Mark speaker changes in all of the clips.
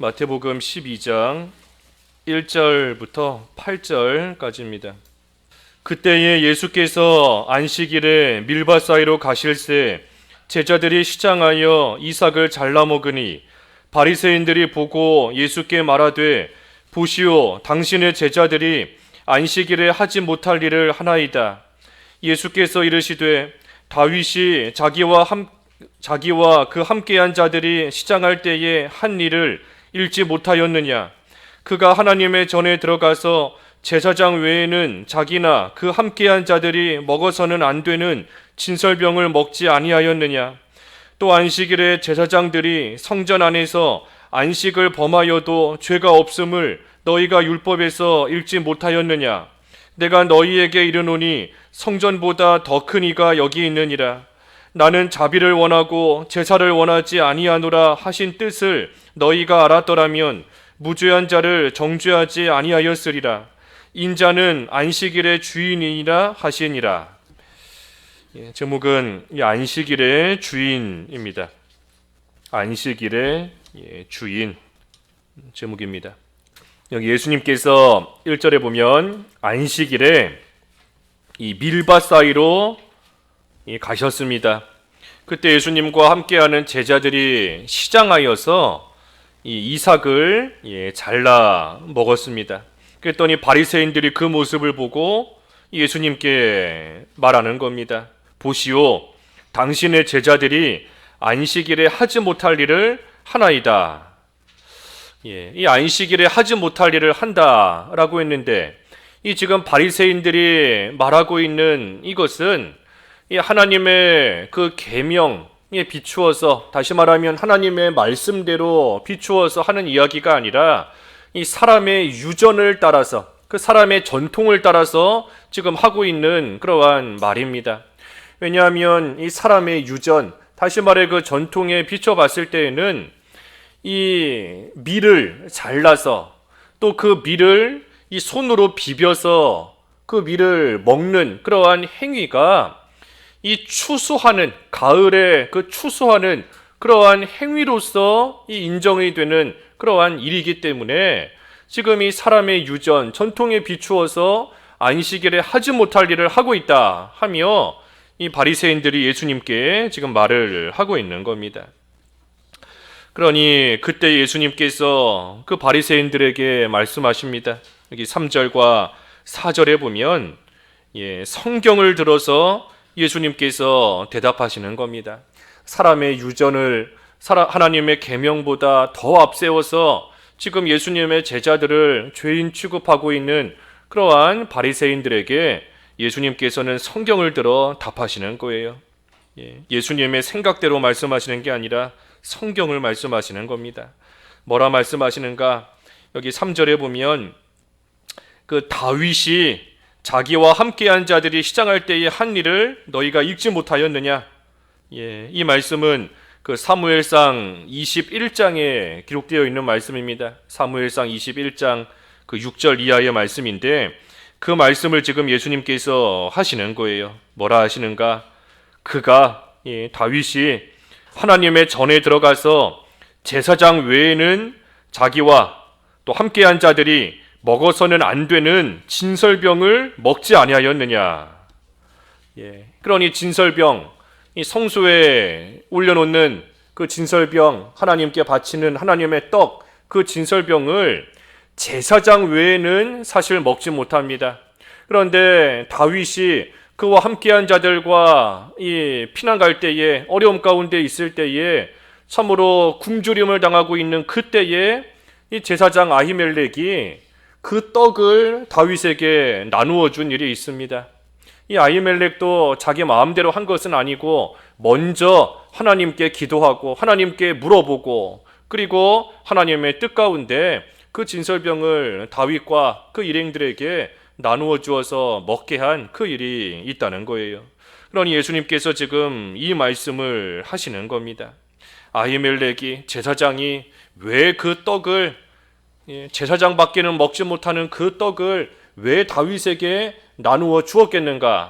Speaker 1: 마태복음 12장 1절부터 8절까지입니다. 그때에 예수께서 안식일에 밀밭 사이로 가실새 제자들이 시장하여 이삭을 잘라 먹으니 바리새인들이 보고 예수께 말하되 보시오, 당신의 제자들이 안식일에 하지 못할 일을 하나이다. 예수께서 이르시되 다윗이 자기와 그 함께한 자들이 시장할 때에 한 일을 읽지 못하였느냐? 그가 하나님의 전에 들어가서 제사장 외에는 자기나 그 함께한 자들이 먹어서는 안 되는 진설병을 먹지 아니하였느냐? 또 안식일에 제사장들이 성전 안에서 안식을 범하여도 죄가 없음을 너희가 율법에서 읽지 못하였느냐? 내가 너희에게 이르노니 성전보다 더 큰 이가 여기 있느니라. 나는 자비를 원하고 제사를 원하지 아니하노라 하신 뜻을 너희가 알았더라면 무죄한 자를 정죄하지 아니하였으리라. 인자는 안식일의 주인이라 하시니라. 제목은 안식일의 주인입니다. 안식일의 주인 제목입니다. 여기 예수님께서 1절에 보면 안식일에 이 밀밭 사이로 가셨습니다. 그때 예수님과 함께하는 제자들이 시장하여서 이 이삭을 잘라 먹었습니다. 그랬더니 바리새인들이 그 모습을 보고 예수님께 말하는 겁니다. 보시오, 당신의 제자들이 안식일에 하지 못할 일을 하나이다. 이 안식일에 하지 못할 일을 한다라고 했는데 이 지금 바리새인들이 말하고 있는 이것은 이 하나님의 그 계명에 비추어서, 다시 말하면 하나님의 말씀대로 비추어서 하는 이야기가 아니라 이 사람의 유전을 따라서, 그 사람의 전통을 따라서 지금 하고 있는 그러한 말입니다. 왜냐하면 이 사람의 유전, 다시 말해 그 전통에 비춰봤을 때에는 이 밀을 잘라서 또 그 밀을 이 손으로 비벼서 그 밀을 먹는 그러한 행위가 이 추수하는, 가을에 그 추수하는 그러한 행위로서 이 인정이 되는 그러한 일이기 때문에 지금 이 사람의 유전, 전통에 비추어서 안식일에 하지 못할 일을 하고 있다 하며 이 바리새인들이 예수님께 지금 말을 하고 있는 겁니다. 그러니 그때 예수님께서 그 바리새인들에게 말씀하십니다. 여기 3절과 4절에 보면 성경을 들어서 예수님께서 대답하시는 겁니다. 사람의 유전을 하나님의 계명보다 더 앞세워서 지금 예수님의 제자들을 죄인 취급하고 있는 그러한 바리새인들에게 예수님께서는 성경을 들어 답하시는 거예요. 예수님의 생각대로 말씀하시는 게 아니라 성경을 말씀하시는 겁니다. 뭐라 말씀하시는가? 여기 3절에 보면 그 다윗이 자기와 함께한 자들이 시장할 때의 한 일을 너희가 읽지 못하였느냐? 이 말씀은 그 사무엘상 21장에 기록되어 있는 말씀입니다. 사무엘상 21장 그 6절 이하의 말씀인데 그 말씀을 지금 예수님께서 하시는 거예요. 뭐라 하시는가? 그가 다윗이 하나님의 전에 들어가서 제사장 외에는 자기와 또 함께한 자들이 먹어서는 안 되는 진설병을 먹지 아니하였느냐. 그러니 진설병, 이 성소에 올려놓는 그 진설병, 하나님께 바치는 하나님의 떡, 그 진설병을 제사장 외에는 사실 먹지 못합니다. 그런데 다윗이 그와 함께한 자들과 이 피난 갈 때에, 어려움 가운데 있을 때에 참으로 굶주림을 당하고 있는 그때에 이 제사장 아히멜렉이 그 떡을 다윗에게 나누어 준 일이 있습니다. 이 아히멜렉도 자기 마음대로 한 것은 아니고 먼저 하나님께 기도하고 하나님께 물어보고 그리고 하나님의 뜻 가운데 그 진설병을 다윗과 그 일행들에게 나누어 주어서 먹게 한 그 일이 있다는 거예요. 그러니 예수님께서 지금 이 말씀을 하시는 겁니다. 아히멜렉이, 제사장이 왜 그 떡을, 제사장밖에는 먹지 못하는 그 떡을 왜 다윗에게 나누어 주었겠는가?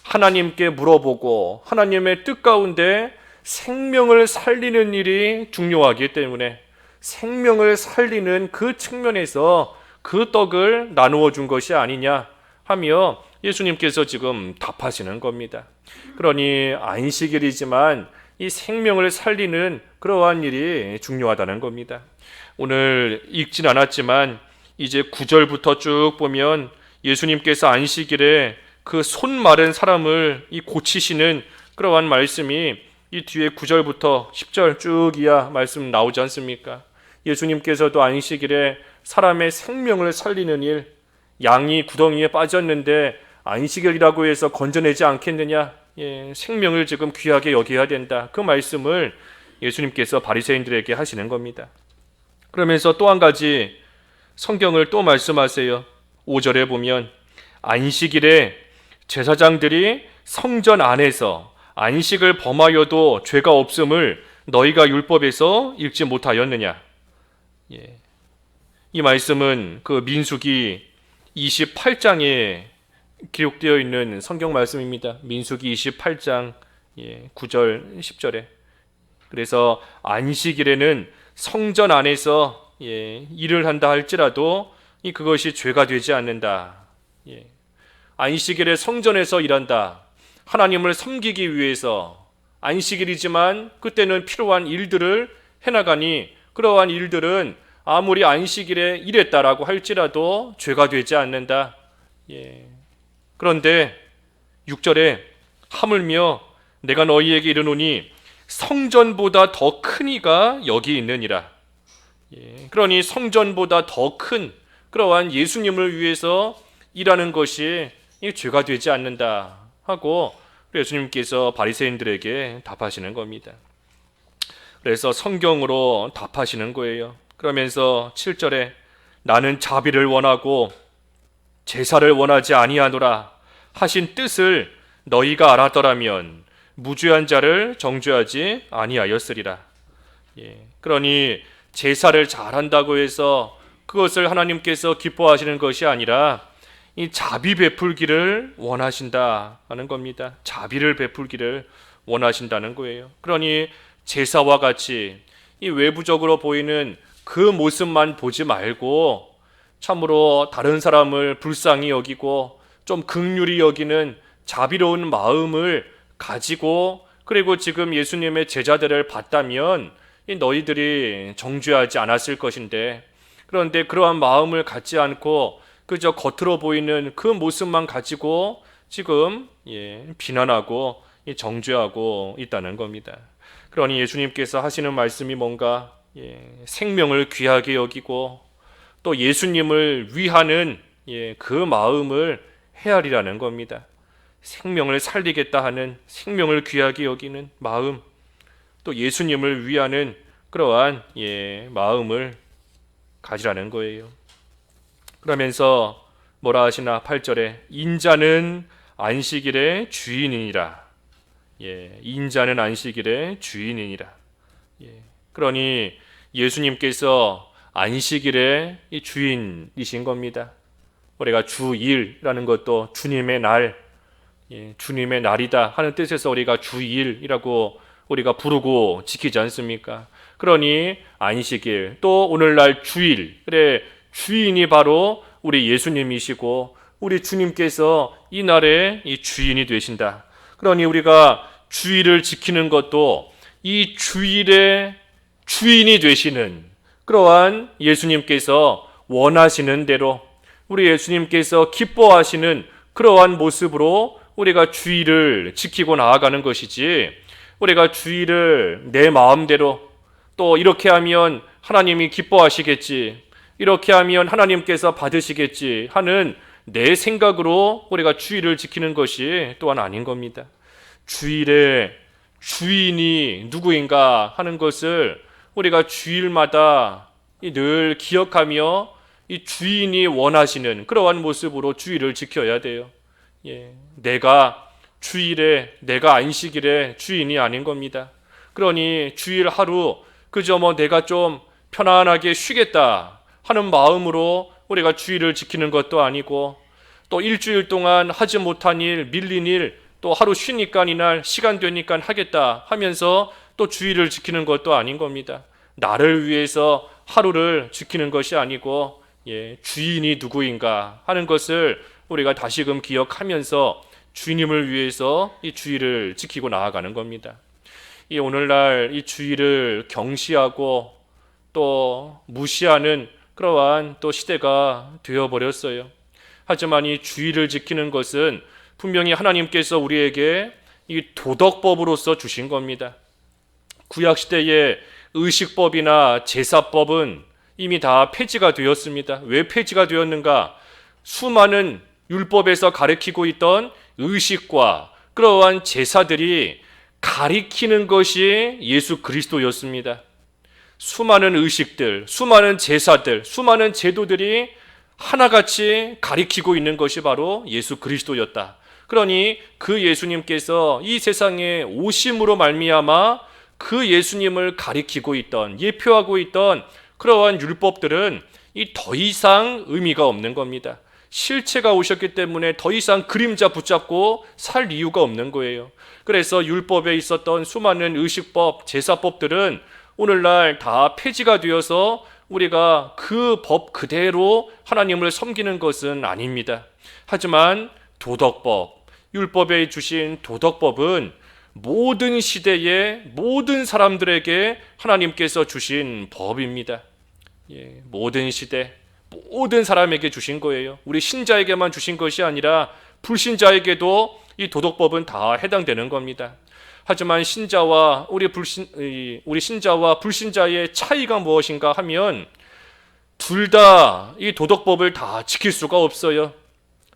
Speaker 1: 하나님께 물어보고 하나님의 뜻 가운데 생명을 살리는 일이 중요하기 때문에, 생명을 살리는 그 측면에서 그 떡을 나누어 준 것이 아니냐 하며 예수님께서 지금 답하시는 겁니다. 그러니 안식일이지만 이 생명을 살리는 그러한 일이 중요하다는 겁니다. 오늘 읽진 않았지만 이제 9절부터 쭉 보면 예수님께서 안식일에 그 손 마른 사람을 이 고치시는 그러한 말씀이 이 뒤에 9절부터 10절 쭉 이하 말씀 나오지 않습니까? 예수님께서도 안식일에 사람의 생명을 살리는 일, 양이 구덩이에 빠졌는데 안식일이라고 해서 건져내지 않겠느냐? 생명을 지금 귀하게 여겨야 된다. 그 말씀을 예수님께서 바리새인들에게 하시는 겁니다. 그러면서 또 한 가지 성경을 또 말씀하세요. 5절에 보면 안식일에 제사장들이 성전 안에서 안식을 범하여도 죄가 없음을 너희가 율법에서 읽지 못하였느냐. 이 말씀은 그 민수기 28장에 기록되어 있는 성경 말씀입니다. 민수기 28장 9절 10절에. 그래서 안식일에는 성전 안에서 일을 한다 할지라도 그것이 죄가 되지 않는다. 안식일에 성전에서 일한다. 하나님을 섬기기 위해서 안식일이지만 그때는 필요한 일들을 해나가니 그러한 일들은 아무리 안식일에 일했다라고 할지라도 죄가 되지 않는다. 그런데 6절에 하물며 내가 너희에게 이르노니 성전보다 더 큰 이가 여기 있느니라. 그러니 성전보다 더 큰 그러한 예수님을 위해서 일하는 것이 죄가 되지 않는다 하고 예수님께서 바리새인들에게 답하시는 겁니다. 그래서 성경으로 답하시는 거예요. 그러면서 7절에 나는 자비를 원하고 제사를 원하지 아니하노라 하신 뜻을 너희가 알았더라면 무죄한 자를 정죄하지 아니하였으리라. 그러니 제사를 잘한다고 해서 그것을 하나님께서 기뻐하시는 것이 아니라 이 자비 베풀기를 원하신다 하는 겁니다. 자비를 베풀기를 원하신다는 거예요. 그러니 제사와 같이 이 외부적으로 보이는 그 모습만 보지 말고 참으로 다른 사람을 불쌍히 여기고 좀 긍휼히 여기는 자비로운 마음을 가지고 그리고 지금 예수님의 제자들을 봤다면 너희들이 정죄하지 않았을 것인데 그런데 그러한 마음을 갖지 않고 그저 겉으로 보이는 그 모습만 가지고 지금 비난하고 정죄하고 있다는 겁니다. 그러니 예수님께서 하시는 말씀이 뭔가 생명을 귀하게 여기고 또 예수님을 위하는 그 마음을 헤아리라는 겁니다. 생명을 살리겠다 하는 생명을 귀하게 여기는 마음 또 예수님을 위하는 그러한 마음을 가지라는 거예요. 그러면서 뭐라 하시나 8절에 인자는 안식일의 주인이니라. 인자는 안식일의 주인이니라. 그러니 예수님께서 안식일의 주인이신 겁니다. 우리가 주일이라는 것도 주님의 날, 주님의 날이다 하는 뜻에서 우리가 주일이라고 우리가 부르고 지키지 않습니까? 그러니 안식일 또 오늘날 주일의 주인이 바로 우리 예수님이시고 우리 주님께서 이 날의 이 주인이 되신다. 그러니 우리가 주일을 지키는 것도 이 주일의 주인이 되시는 그러한 예수님께서 원하시는 대로 우리 예수님께서 기뻐하시는 그러한 모습으로 우리가 주일을 지키고 나아가는 것이지 우리가 주일을 내 마음대로 또 이렇게 하면 하나님이 기뻐하시겠지 이렇게 하면 하나님께서 받으시겠지 하는 내 생각으로 우리가 주일을 지키는 것이 또한 아닌 겁니다. 주일의 주인이 누구인가 하는 것을 우리가 주일마다 늘 기억하며 이 주인이 원하시는 그러한 모습으로 주일을 지켜야 돼요. 내가 주일에 내가 안식일의 주인이 아닌 겁니다. 그러니 주일 하루 그저 내가 좀 편안하게 쉬겠다 하는 마음으로 우리가 주일을 지키는 것도 아니고 또 일주일 동안 하지 못한 일, 밀린 일, 또 하루 쉬니까 이날 시간 되니까 하겠다 하면서 또 주일을 지키는 것도 아닌 겁니다. 나를 위해서 하루를 지키는 것이 아니고 주인이 누구인가 하는 것을 우리가 다시금 기억하면서 주님을 위해서 이 주일을 지키고 나아가는 겁니다. 이 오늘날 이 주일을 경시하고 또 무시하는 그러한 또 시대가 되어버렸어요. 하지만 이 주일을 지키는 것은 분명히 하나님께서 우리에게 이 도덕법으로서 주신 겁니다. 구약시대의 의식법이나 제사법은 이미 다 폐지가 되었습니다. 왜 폐지가 되었는가? 수많은 율법에서 가리키고 있던 의식과 그러한 제사들이 가리키는 것이 예수 그리스도였습니다. 수많은 의식들, 수많은 제사들, 수많은 제도들이 하나같이 가리키고 있는 것이 바로 예수 그리스도였다. 그러니 그 예수님께서 이 세상에 오심으로 말미암아 그 예수님을 가리키고 있던, 예표하고 있던 그러한 율법들은 이 더 이상 의미가 없는 겁니다. 실체가 오셨기 때문에 더 이상 그림자 붙잡고 살 이유가 없는 거예요. 그래서 율법에 있었던 수많은 의식법, 제사법들은 오늘날 다 폐지가 되어서 우리가 그 법 그대로 하나님을 섬기는 것은 아닙니다. 하지만 도덕법, 율법에 주신 도덕법은 모든 시대의 모든 사람들에게 하나님께서 주신 법입니다. 모든 시대, 모든 사람에게 주신 거예요. 우리 신자에게만 주신 것이 아니라 불신자에게도 이 도덕법은 다 해당되는 겁니다. 하지만 신자와 우리 신자와 불신자의 차이가 무엇인가 하면 둘 다 이 도덕법을 다 지킬 수가 없어요.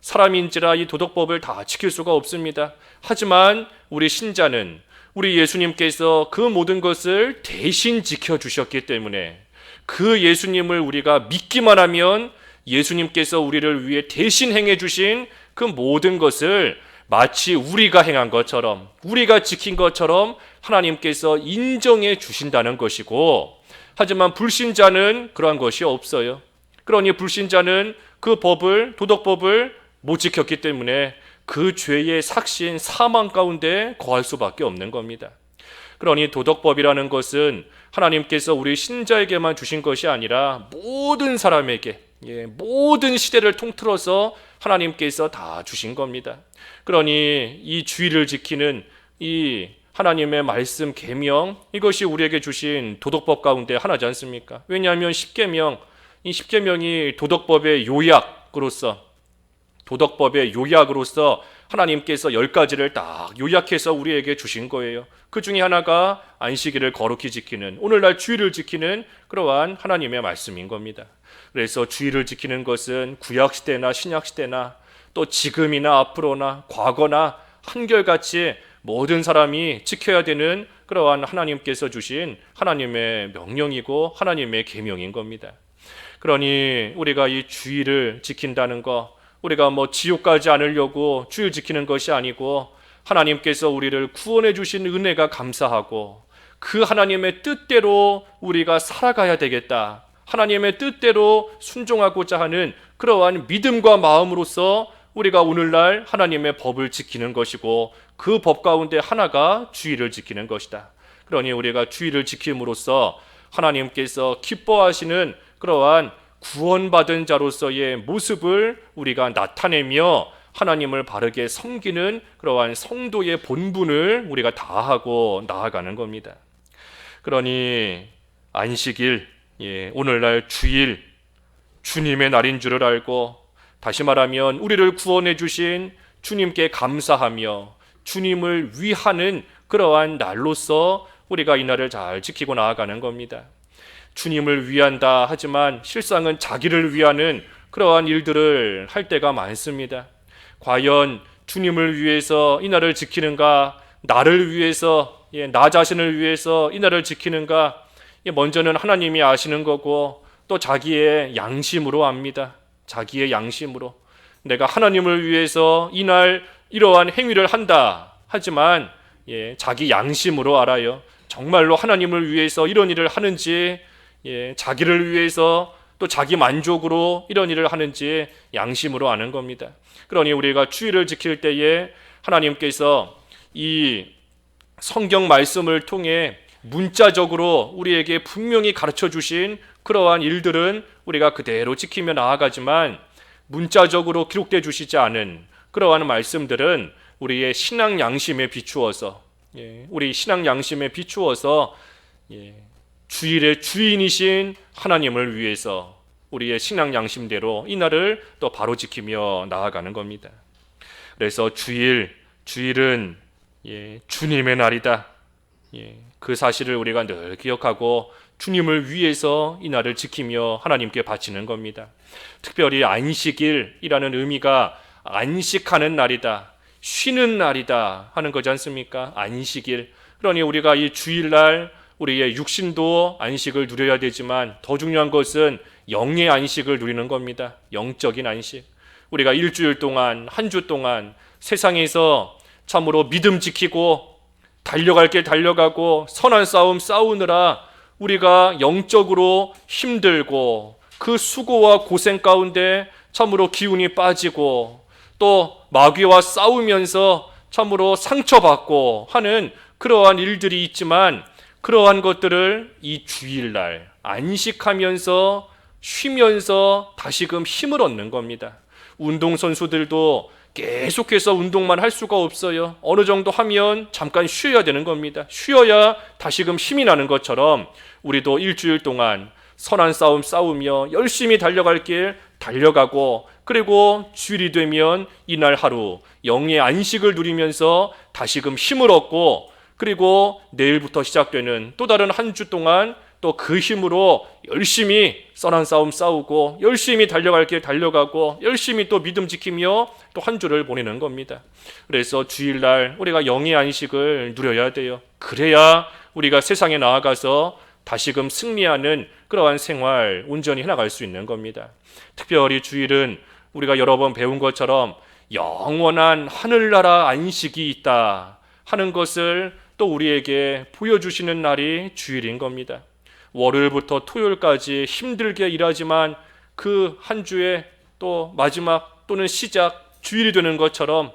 Speaker 1: 사람인지라 이 도덕법을 다 지킬 수가 없습니다. 하지만 우리 신자는 우리 예수님께서 그 모든 것을 대신 지켜주셨기 때문에 그 예수님을 우리가 믿기만 하면 예수님께서 우리를 위해 대신 행해주신 그 모든 것을 마치 우리가 행한 것처럼, 우리가 지킨 것처럼 하나님께서 인정해 주신다는 것이고, 하지만 불신자는 그러한 것이 없어요. 그러니 불신자는 그 법을, 도덕법을 못 지켰기 때문에 그 죄의 삭신 사망 가운데 거할 수밖에 없는 겁니다. 그러니 도덕법이라는 것은 하나님께서 우리 신자에게만 주신 것이 아니라 모든 사람에게, 모든 시대를 통틀어서 하나님께서 다 주신 겁니다. 그러니 이 주의를 지키는 이 하나님의 말씀 계명, 이것이 우리에게 주신 도덕법 가운데 하나지 않습니까? 왜냐하면 십계명, 이 십계명이 도덕법의 요약으로서 하나님께서 10가지를 딱 요약해서 우리에게 주신 거예요. 그 중에 하나가 안식일을 거룩히 지키는, 오늘날 주일을 지키는 그러한 하나님의 말씀인 겁니다. 그래서 주일을 지키는 것은 구약시대나 신약시대나 또 지금이나 앞으로나 과거나 한결같이 모든 사람이 지켜야 되는 그러한 하나님께서 주신 하나님의 명령이고 하나님의 계명인 겁니다. 그러니 우리가 이 주일을 지킨다는 거, 우리가 지옥 가지 않으려고 주일 지키는 것이 아니고 하나님께서 우리를 구원해 주신 은혜가 감사하고 그 하나님의 뜻대로 우리가 살아가야 되겠다, 하나님의 뜻대로 순종하고자 하는 그러한 믿음과 마음으로서 우리가 오늘날 하나님의 법을 지키는 것이고 그 법 가운데 하나가 주일을 지키는 것이다. 그러니 우리가 주일을 지킴으로써 하나님께서 기뻐하시는 그러한 구원받은 자로서의 모습을 우리가 나타내며 하나님을 바르게 섬기는 그러한 성도의 본분을 우리가 다하고 나아가는 겁니다. 그러니 안식일, 오늘날 주일, 주님의 날인 줄을 알고, 다시 말하면 우리를 구원해 주신 주님께 감사하며 주님을 위하는 그러한 날로서 우리가 이 날을 잘 지키고 나아가는 겁니다. 주님을 위한다 하지만 실상은 자기를 위하는 그러한 일들을 할 때가 많습니다. 과연 주님을 위해서 이 날을 지키는가, 나를 위해서, 나 자신을 위해서 이 날을 지키는가, 먼저는 하나님이 아시는 거고 또 자기의 양심으로 압니다. 자기의 양심으로 내가 하나님을 위해서 이날 이러한 행위를 한다 하지만 자기 양심으로 알아요. 정말로 하나님을 위해서 이런 일을 하는지, 자기를 위해서 또 자기 만족으로 이런 일을 하는지 양심으로 아는 겁니다. 그러니 우리가 주일을 지킬 때에 하나님께서 이 성경 말씀을 통해 문자적으로 우리에게 분명히 가르쳐 주신 그러한 일들은 우리가 그대로 지키며 나아가지만 문자적으로 기록되어 주시지 않은 그러한 말씀들은 우리의 신앙 양심에 비추어서 우리 신앙 양심에 비추어서 주일의 주인이신 하나님을 위해서 우리의 신앙 양심대로 이 날을 또 바로 지키며 나아가는 겁니다. 그래서 주일은 주님의 날이다. 그 사실을 우리가 늘 기억하고 주님을 위해서 이 날을 지키며 하나님께 바치는 겁니다. 특별히 안식일이라는 의미가 안식하는 날이다, 쉬는 날이다 하는 거지 않습니까? 안식일. 그러니 우리가 이 주일날 우리의 육신도 안식을 누려야 되지만 더 중요한 것은 영의 안식을 누리는 겁니다. 영적인 안식. 우리가 일주일 동안, 한 주 동안 세상에서 참으로 믿음 지키고 달려갈 길 달려가고 선한 싸움 싸우느라 우리가 영적으로 힘들고 그 수고와 고생 가운데 참으로 기운이 빠지고 또 마귀와 싸우면서 참으로 상처받고 하는 그러한 일들이 있지만 그러한 것들을 이 주일날 안식하면서 쉬면서 다시금 힘을 얻는 겁니다. 운동선수들도 계속해서 운동만 할 수가 없어요. 어느 정도 하면 잠깐 쉬어야 되는 겁니다. 쉬어야 다시금 힘이 나는 것처럼 우리도 일주일 동안 선한 싸움 싸우며 열심히 달려갈 길 달려가고 그리고 주일이 되면 이날 하루 영의 안식을 누리면서 다시금 힘을 얻고 그리고 내일부터 시작되는 또 다른 한 주 동안 또 그 힘으로 열심히 선한 싸움 싸우고 열심히 달려갈 길 달려가고 열심히 또 믿음 지키며 또 한 주를 보내는 겁니다. 그래서 주일날 우리가 영의 안식을 누려야 돼요. 그래야 우리가 세상에 나아가서 다시금 승리하는 그러한 생활 온전히 해나갈 수 있는 겁니다. 특별히 주일은 우리가 여러 번 배운 것처럼 영원한 하늘나라 안식이 있다 하는 것을 또 우리에게 보여주시는 날이 주일인 겁니다. 월요일부터 토요일까지 힘들게 일하지만 그 한 주의 또 마지막 또는 시작 주일이 되는 것처럼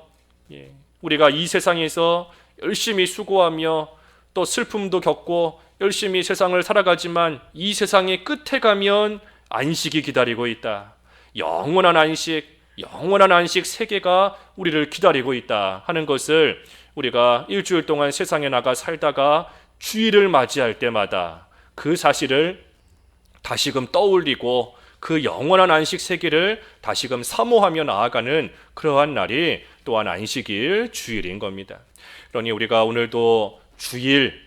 Speaker 1: 우리가 이 세상에서 열심히 수고하며 또 슬픔도 겪고 열심히 세상을 살아가지만 이 세상의 끝에 가면 안식이 기다리고 있다. 영원한 안식 세계가 우리를 기다리고 있다 하는 것을 우리가 일주일 동안 세상에 나가 살다가 주일을 맞이할 때마다 그 사실을 다시금 떠올리고 그 영원한 안식 세계를 다시금 사모하며 나아가는 그러한 날이 또한 안식일 주일인 겁니다. 그러니 우리가 오늘도 주일,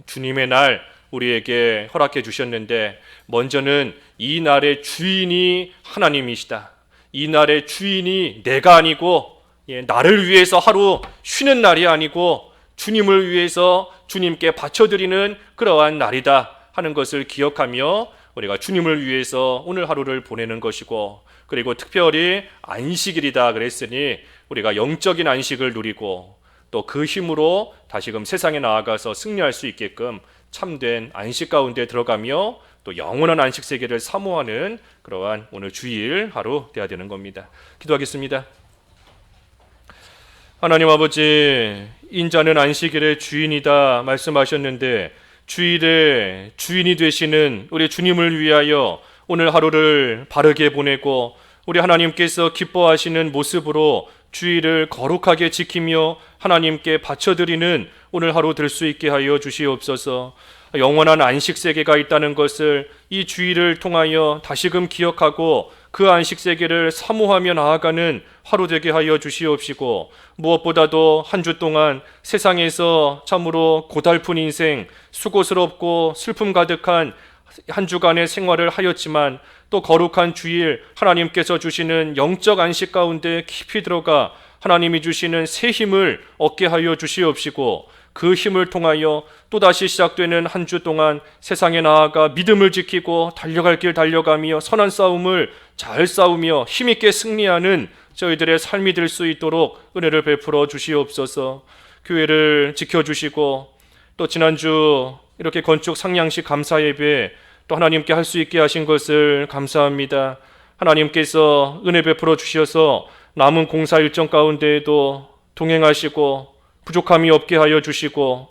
Speaker 1: 주님의 날 우리에게 허락해 주셨는데 먼저는 이 날의 주인이 하나님이시다. 이 날의 주인이 내가 아니고 나를 위해서 하루 쉬는 날이 아니고 주님을 위해서 주님께 바쳐드리는 그러한 날이다 하는 것을 기억하며 우리가 주님을 위해서 오늘 하루를 보내는 것이고 그리고 특별히 안식일이다 그랬으니 우리가 영적인 안식을 누리고 또 그 힘으로 다시금 세상에 나아가서 승리할 수 있게끔 참된 안식 가운데 들어가며 또 영원한 안식 세계를 사모하는 그러한 오늘 주일 하루 되어야 되는 겁니다. 기도하겠습니다. 하나님 아버지, 인자는 안식일의 주인이다 말씀하셨는데 주일의 주인이 되시는 우리 주님을 위하여 오늘 하루를 바르게 보내고 우리 하나님께서 기뻐하시는 모습으로 주일을 거룩하게 지키며 하나님께 바쳐드리는 오늘 하루 될 수 있게 하여 주시옵소서. 영원한 안식 세계가 있다는 것을 이 주일을 통하여 다시금 기억하고 그 안식 세계를 사모하며 나아가는 하루 되게 하여 주시옵시고 무엇보다도 한 주 동안 세상에서 참으로 고달픈 인생, 수고스럽고 슬픔 가득한 한 주간의 생활을 하였지만 또 거룩한 주일 하나님께서 주시는 영적 안식 가운데 깊이 들어가 하나님이 주시는 새 힘을 얻게 하여 주시옵시고 그 힘을 통하여 또다시 시작되는 한 주 동안 세상에 나아가 믿음을 지키고 달려갈 길 달려가며 선한 싸움을 잘 싸우며 힘있게 승리하는 저희들의 삶이 될 수 있도록 은혜를 베풀어 주시옵소서. 교회를 지켜주시고 또 지난주 이렇게 건축 상냥식 감사 예배 또 하나님께 할 수 있게 하신 것을 감사합니다. 하나님께서 은혜 베풀어 주셔서 남은 공사 일정 가운데에도 동행하시고 부족함이 없게 하여 주시고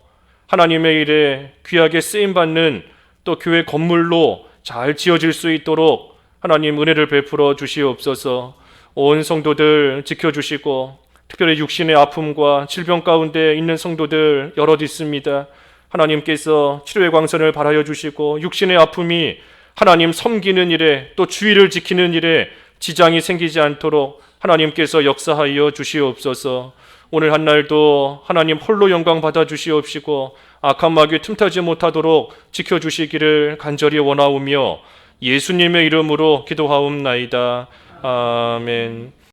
Speaker 1: 하나님의 일에 귀하게 쓰임받는 또 교회 건물로 잘 지어질 수 있도록 하나님 은혜를 베풀어 주시옵소서. 온 성도들 지켜주시고 특별히 육신의 아픔과 질병 가운데 있는 성도들 여럿 있습니다. 하나님께서 치료의 광선을 발하여 주시고 육신의 아픔이 하나님 섬기는 일에 또 주의를 지키는 일에 지장이 생기지 않도록 하나님께서 역사하여 주시옵소서. 오늘 한 날도 하나님 홀로 영광 받아 주시옵시고 악한 마귀 틈타지 못하도록 지켜주시기를 간절히 원하오며 예수님의 이름으로 기도하옵나이다. 아멘.